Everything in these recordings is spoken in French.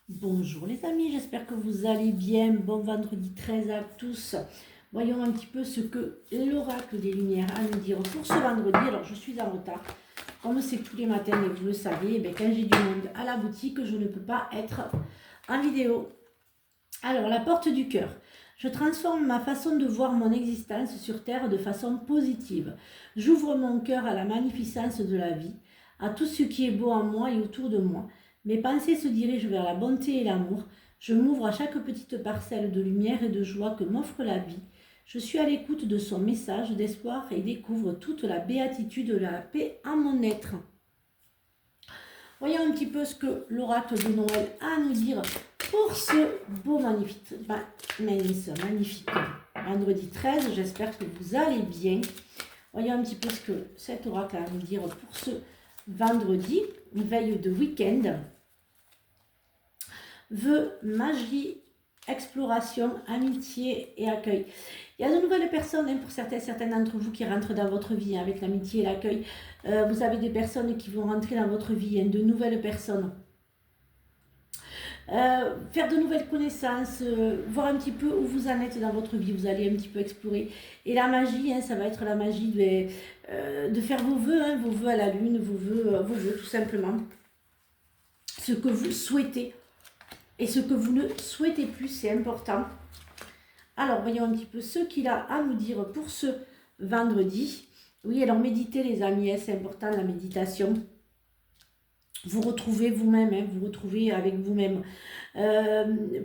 Bonjour les amis, j'espère que vous allez bien. Bon vendredi 13 à tous. Voyons un petit peu ce que l'oracle des Lumières a à nous dire pour ce vendredi. Alors je suis en retard. Comme c'est tous les matins et vous le savez, quand j'ai du monde à la boutique, je ne peux pas être en vidéo. Alors la porte du cœur. Je transforme ma façon de voir mon existence sur Terre de façon positive. J'ouvre mon cœur à la magnificence de la vie, à tout ce qui est beau en moi et autour de moi. Mes pensées se dirigent vers la bonté et l'amour. Je m'ouvre à chaque petite parcelle de lumière et de joie que m'offre la vie. Je suis à l'écoute de son message d'espoir et découvre toute la béatitude de la paix en mon être. Voyons un petit peu ce que l'oracle de Noël a à nous dire pour ce beau magnifique vendredi 13. J'espère que vous allez bien. Voyons un petit peu ce que cet oracle a à nous dire pour ce vendredi, veille de week-end. Vœux, magie, exploration, amitié et accueil. Il y a de nouvelles personnes, pour certains d'entre vous qui rentrent dans votre vie avec l'amitié et l'accueil. Vous avez des personnes qui vont rentrer dans votre vie, de nouvelles personnes. Faire de nouvelles connaissances, voir un petit peu où vous en êtes dans votre vie, vous allez un petit peu explorer. Et la magie, ça va être la magie de faire vos vœux à la lune, vos vœux tout simplement. Ce que vous souhaitez et ce que vous ne souhaitez plus, c'est important. Alors, voyons un petit peu ce qu'il a à nous dire pour ce vendredi. Oui, alors méditez les amis, c'est important la méditation. Vous retrouvez vous-même, vous retrouvez avec vous-même.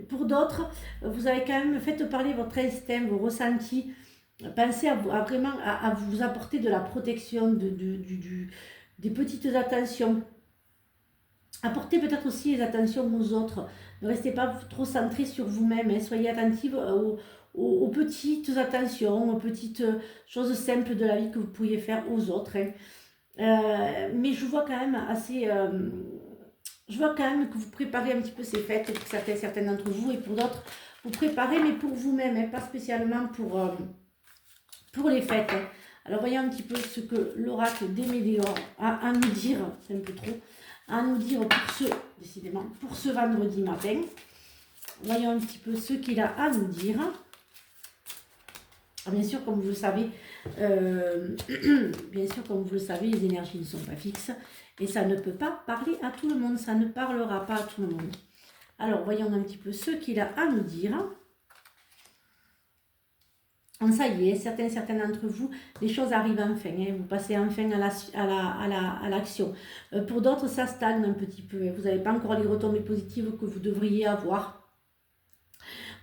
Pour d'autres, vous avez quand même fait parler votre instinct, vos ressentis. Pensez à vraiment à vous apporter de la protection, des petites attentions. Apportez peut-être aussi les attentions aux autres. Ne restez pas trop centré sur vous-même. Soyez attentive aux petites attentions, aux petites choses simples de la vie que vous pourriez faire aux autres. Mais je vois quand même je vois quand même que vous préparez un petit peu ces fêtes pour certains d'entre vous, et pour d'autres, vous préparez, mais pour vous-même, pas spécialement pour les fêtes. Alors voyons un petit peu ce que l'oracle des Médéors a à nous dire, c'est un peu trop, à nous dire pour ce vendredi matin. Voyons un petit peu ce qu'il a à nous dire. Bien sûr, comme vous le savez, les énergies ne sont pas fixes et ça ne peut pas parler à tout le monde, ça ne parlera pas à tout le monde. Alors, voyons un petit peu ce qu'il a à nous dire. Ça y est, certains d'entre vous, les choses arrivent enfin, vous passez enfin à l'action. Pour d'autres, ça stagne un petit peu, vous n'avez pas encore les retombées positives que vous devriez avoir.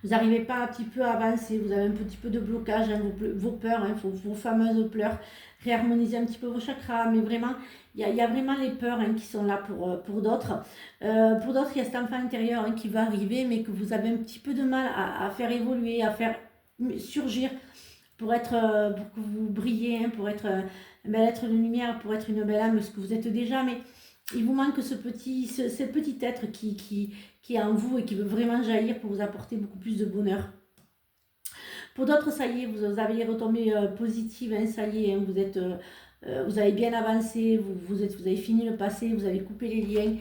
Vous n'arrivez pas un petit peu à avancer, vous avez un petit peu de blocage, vos peurs, vos fameuses peurs. Réharmoniser un petit peu vos chakras, mais vraiment, il y a vraiment les peurs qui sont là pour d'autres. Pour d'autres, il y a cet enfant intérieur qui va arriver, mais que vous avez un petit peu de mal à faire évoluer, à faire surgir pour que vous brillez, pour être un bel être de lumière, pour être une belle âme, ce que vous êtes déjà, mais il vous manque ce petit être qui est en vous et qui veut vraiment jaillir pour vous apporter beaucoup plus de bonheur. Pour d'autres, ça y est, vous avez les retombées positives, ça y est, vous avez bien avancé, vous avez fini le passé, vous avez coupé les liens,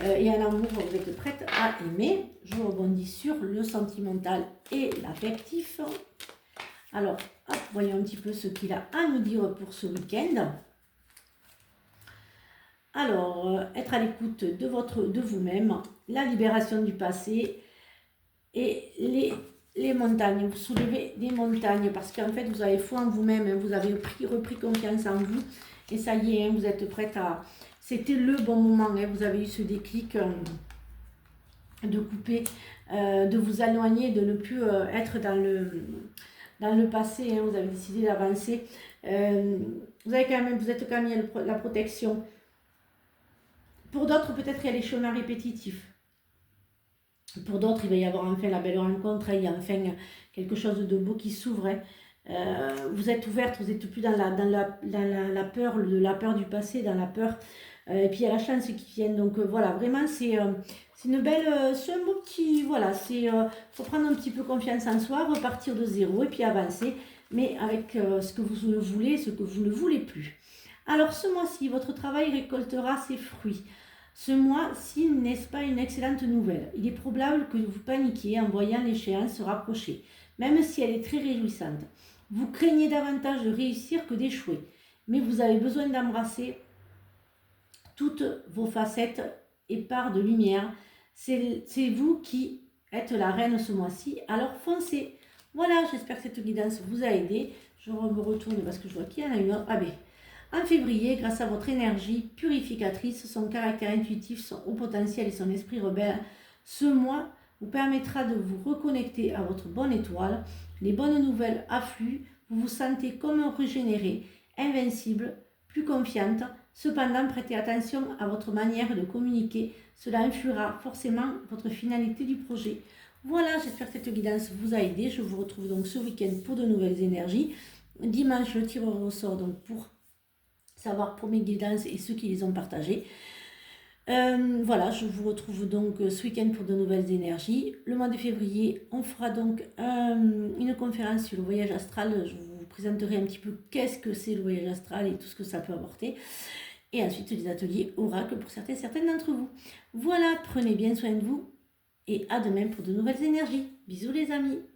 et en amour, vous êtes prête à aimer. Je rebondis sur le sentimental et l'affectif. Alors, voyons un petit peu ce qu'il a à nous dire pour ce week-end. Alors, être à l'écoute de vous-même, la libération du passé et les montagnes. Vous soulevez des montagnes parce qu'en fait, vous avez foi en vous-même, vous avez repris confiance en vous et ça y est, vous êtes prête à... C'était le bon moment, vous avez eu ce déclic de couper, de vous éloigner, de ne plus être dans le passé, vous avez décidé d'avancer. Vous êtes quand même, il y a la protection. Pour d'autres, peut-être il y a les chemins répétitifs. Pour d'autres, il va y avoir enfin la belle rencontre, il y a enfin quelque chose de beau qui s'ouvre. Vous êtes ouverte, vous n'êtes plus dans la peur du passé, dans la peur. Et puis il y a la chance qui vient. Donc voilà, vraiment, c'est une belle... c'est un beau petit... Voilà, faut prendre un petit peu confiance en soi, repartir de zéro et puis avancer. Mais avec ce que vous voulez, ce que vous ne voulez plus. Alors ce mois-ci, votre travail récoltera ses fruits. Ce mois-ci n'est-ce pas une excellente nouvelle? Il est probable que vous paniquiez en voyant l'échéance se rapprocher, même si elle est très réjouissante. Vous craignez davantage de réussir que d'échouer, mais vous avez besoin d'embrasser toutes vos facettes et parts de lumière. C'est vous qui êtes la reine ce mois-ci, alors foncez. Voilà, j'espère que cette guidance vous a aidé. Je me retourne parce que je vois qu'il y en a une autre. Ah ben, en février, grâce à votre énergie purificatrice, son caractère intuitif, son haut potentiel et son esprit rebelle, ce mois vous permettra de vous reconnecter à votre bonne étoile. Les bonnes nouvelles affluent, vous vous sentez comme régénéré, invincible, plus confiante. Cependant, prêtez attention à votre manière de communiquer, cela influera forcément votre finalité du projet. Voilà, j'espère que cette guidance vous a aidé. Je vous retrouve donc ce week-end pour de nouvelles énergies. Dimanche, je tirerai au sort donc pour savoir pour mes guidances et ceux qui les ont partagées. Voilà, je vous retrouve donc ce week-end pour de nouvelles énergies. Le mois de février, on fera donc une conférence sur le voyage astral. Je vous présenterai un petit peu qu'est-ce que c'est le voyage astral et tout ce que ça peut apporter. Et ensuite, des ateliers oracles pour certaines d'entre vous. Voilà, prenez bien soin de vous et à demain pour de nouvelles énergies. Bisous les amis!